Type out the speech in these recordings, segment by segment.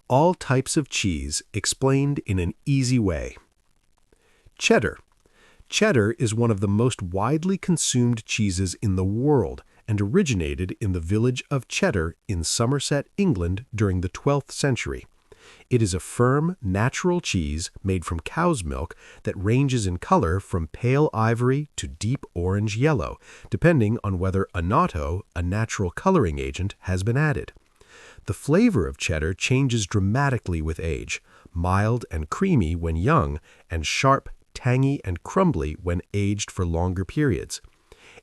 All types of cheese explained in an easy way. Cheddar. Cheddar is one of the most widely consumed cheeses in the world and originated in the village of Cheddar in Somerset, England during the 12th century. It is a firm, natural cheese made from cow's milk that ranges in color from pale ivory to deep orange yellow, depending on whether annatto, a natural coloring agent, has been added. The flavor of cheddar changes dramatically with age, mild and creamy when young, and sharp, tangy, and crumbly when aged for longer periods.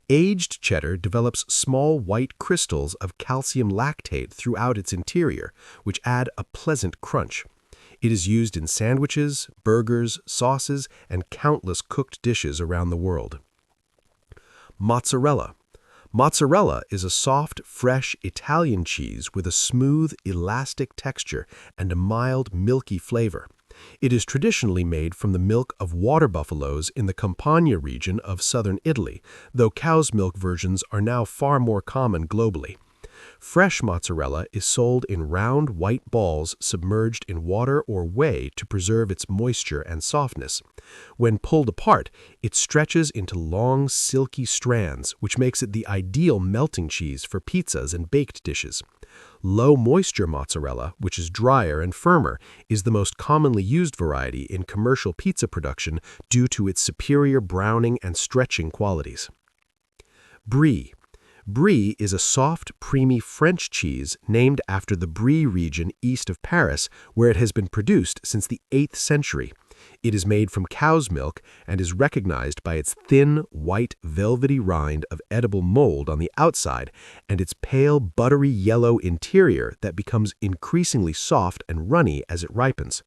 Aged cheddar develops small white crystals of calcium lactate throughout its interior, which add a pleasant crunch. It is used in sandwiches, burgers, sauces, and countless cooked dishes around the world. Mozzarella. Mozzarella is a soft, fresh Italian cheese with a smooth, elastic texture and a mild, milky flavor. It is traditionally made from the milk of water buffaloes in the Campania region of southern Italy, though cow's milk versions are now far more common globally. Fresh mozzarella is sold in round white balls submerged in water or whey to preserve its moisture and softness. When pulled apart, it stretches into long, silky strands, which makes it the ideal melting cheese for pizzas and baked dishes. Low-moisture mozzarella, which is drier and firmer, is the most commonly used variety in commercial pizza production due to its superior browning and stretching qualities. Brie. Brie is a soft, creamy French cheese named after the Brie region east of Paris, where it has been produced since the 8th century. It is made from cow's milk and is recognized by its thin, white, velvety rind of edible mold on the outside and its pale, buttery yellow interior that becomes increasingly soft and runny as it ripens.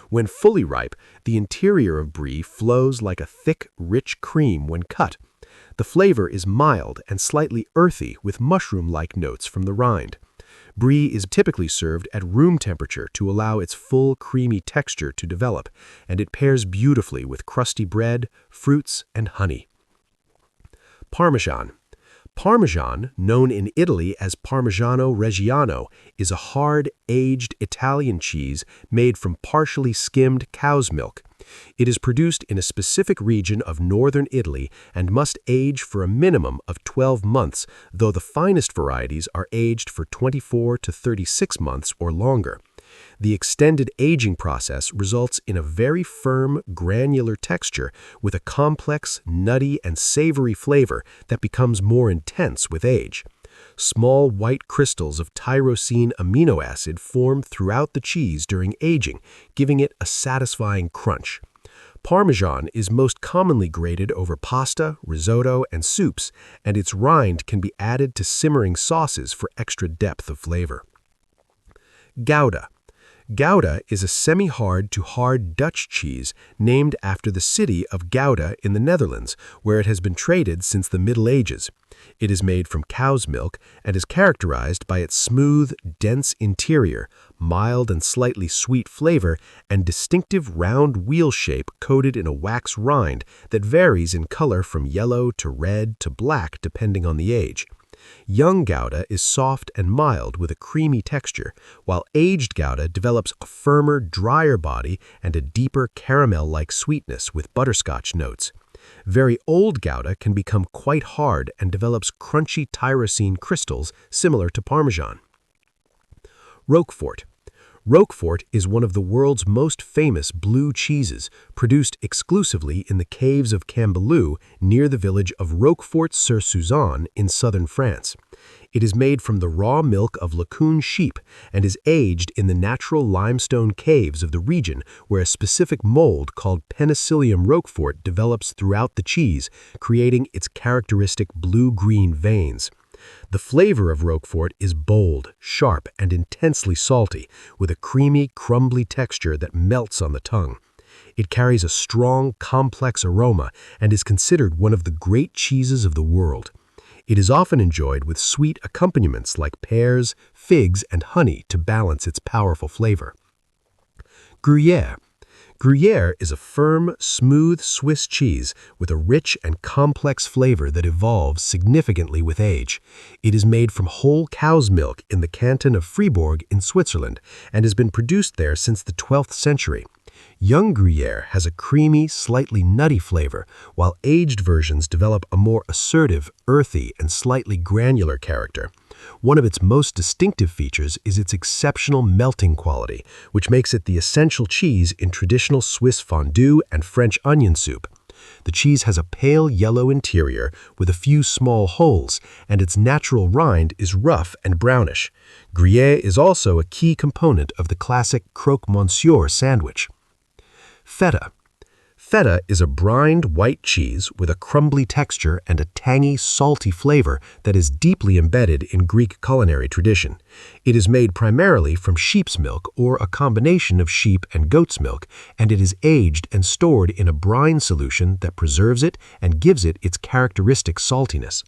When fully ripe, the interior of Brie flows like a thick, rich cream when cut. The flavor is mild and slightly earthy with mushroom-like notes from the rind. Brie is typically served at room temperature to allow its full creamy texture to develop, and it pairs beautifully with crusty bread, fruits, and honey. Parmesan. Parmesan, known in Italy as Parmigiano Reggiano, is a hard, aged Italian cheese made from partially skimmed cow's milk. It is produced in a specific region of northern Italy and must age for a minimum of 12 months, though the finest varieties are aged for 24 to 36 months or longer. The extended aging process results in a very firm, granular texture with a complex, nutty, and savory flavor that becomes more intense with age. Small white crystals of tyrosine amino acid form throughout the cheese during aging, giving it a satisfying crunch. Parmesan is most commonly grated over pasta, risotto, and soups, and its rind can be added to simmering sauces for extra depth of flavor. Gouda. Gouda is a semi-hard to hard Dutch cheese named after the city of Gouda in the Netherlands, where it has been traded since the Middle Ages. It is made from cow's milk and is characterized by its smooth, dense interior, mild and slightly sweet flavor, and distinctive round wheel shape coated in a wax rind that varies in color from yellow to red to black depending on the age. Young Gouda is soft and mild with a creamy texture, while aged Gouda develops a firmer, drier body and a deeper caramel-like sweetness with butterscotch notes. Very old Gouda can become quite hard and develops crunchy tyrosine crystals similar to Parmesan. Roquefort. Roquefort is one of the world's most famous blue cheeses, produced exclusively in the caves of Cambalu near the village of Roquefort-sur-Suzanne in southern France. It is made from the raw milk of Lacoon sheep and is aged in the natural limestone caves of the region where a specific mold called Penicillium roquefort develops throughout the cheese, creating its characteristic blue-green veins. The flavor of Roquefort is bold, sharp, and intensely salty, with a creamy, crumbly texture that melts on the tongue. It carries a strong, complex aroma and is considered one of the great cheeses of the world. It is often enjoyed with sweet accompaniments like pears, figs, and honey to balance its powerful flavor. Gruyere. Gruyere is a firm, smooth Swiss cheese with a rich and complex flavor that evolves significantly with age. It is made from whole cow's milk in the canton of Fribourg in Switzerland and has been produced there since the 12th century. Young Gruyere has a creamy, slightly nutty flavor, while aged versions develop a more assertive, earthy, and slightly granular character. One of its most distinctive features is its exceptional melting quality, which makes it the essential cheese in traditional Swiss fondue and French onion soup. The cheese has a pale yellow interior with a few small holes, and its natural rind is rough and brownish. Gruyere is also a key component of the classic croque monsieur sandwich. Feta. Feta is a brined white cheese with a crumbly texture and a tangy, salty flavor that is deeply embedded in Greek culinary tradition. It is made primarily from sheep's milk or a combination of sheep and goat's milk, and it is aged and stored in a brine solution that preserves it and gives it its characteristic saltiness.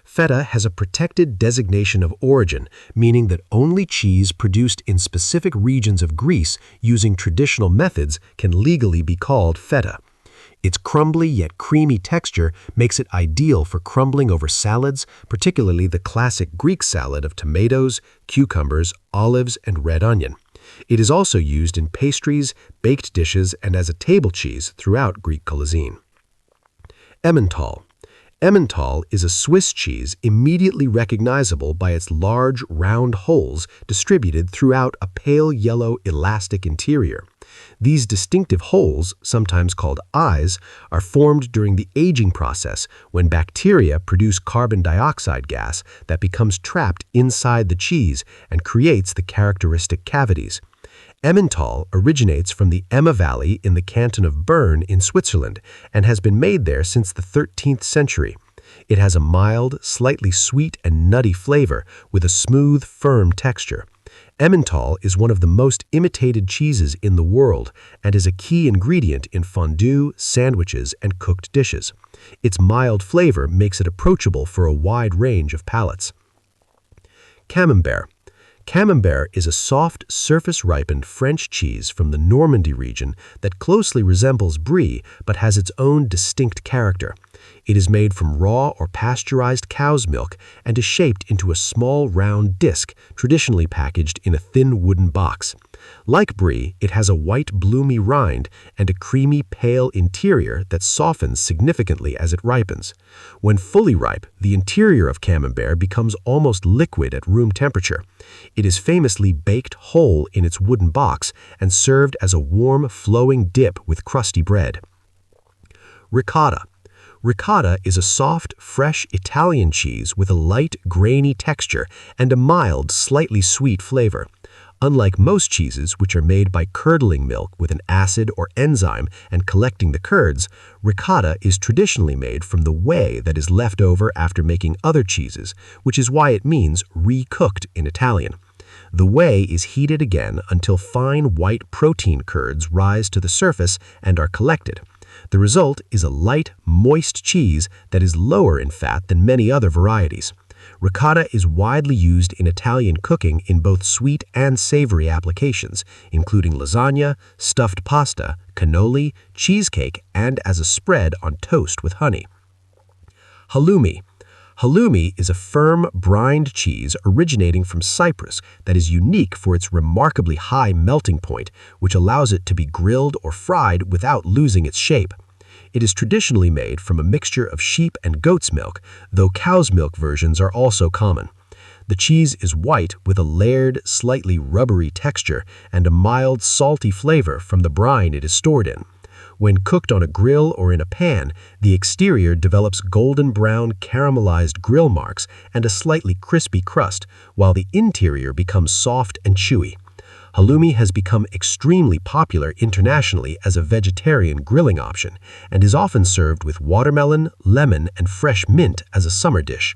Feta has a protected designation of origin, meaning that only cheese produced in specific regions of Greece using traditional methods can legally be called feta. Its crumbly yet creamy texture makes it ideal for crumbling over salads, particularly the classic Greek salad of tomatoes, cucumbers, olives, and red onion. It is also used in pastries, baked dishes, and as a table cheese throughout Greek cuisine. Emmental. Emmental is a Swiss cheese immediately recognizable by its large, round holes distributed throughout a pale yellow, elastic interior. These distinctive holes, sometimes called eyes, are formed during the aging process when bacteria produce carbon dioxide gas that becomes trapped inside the cheese and creates the characteristic cavities. Emmental originates from the Emma Valley in the canton of Bern in Switzerland and has been made there since the 13th century. It has a mild, slightly sweet and nutty flavor with a smooth, firm texture. Emmental is one of the most imitated cheeses in the world and is a key ingredient in fondue, sandwiches, and cooked dishes. Its mild flavor makes it approachable for a wide range of palates. Camembert. Camembert is a soft, surface-ripened French cheese from the Normandy region that closely resembles Brie but has its own distinct character. It is made from raw or pasteurized cow's milk and is shaped into a small round disc, traditionally packaged in a thin wooden box. Like Brie, it has a white bloomy rind and a creamy pale interior that softens significantly as it ripens. When fully ripe, the interior of Camembert becomes almost liquid at room temperature. It is famously baked whole in its wooden box and served as a warm, flowing dip with crusty bread. Ricotta. Ricotta is a soft, fresh Italian cheese with a light, grainy texture and a mild, slightly sweet flavor. Unlike most cheeses, which are made by curdling milk with an acid or enzyme and collecting the curds, ricotta is traditionally made from the whey that is left over after making other cheeses, which is why it means re-cooked in Italian. The whey is heated again until fine white protein curds rise to the surface and are collected. The result is a light, moist cheese that is lower in fat than many other varieties. Ricotta is widely used in Italian cooking in both sweet and savory applications, including lasagna, stuffed pasta, cannoli, cheesecake, and as a spread on toast with honey. Halloumi. Halloumi is a firm, brined cheese originating from Cyprus that is unique for its remarkably high melting point, which allows it to be grilled or fried without losing its shape. It is traditionally made from a mixture of sheep and goat's milk, though cow's milk versions are also common. The cheese is white with a layered, slightly rubbery texture and a mild, salty flavor from the brine it is stored in. When cooked on a grill or in a pan, the exterior develops golden brown caramelized grill marks and a slightly crispy crust, while the interior becomes soft and chewy. Halloumi has become extremely popular internationally as a vegetarian grilling option and is often served with watermelon, lemon, and fresh mint as a summer dish.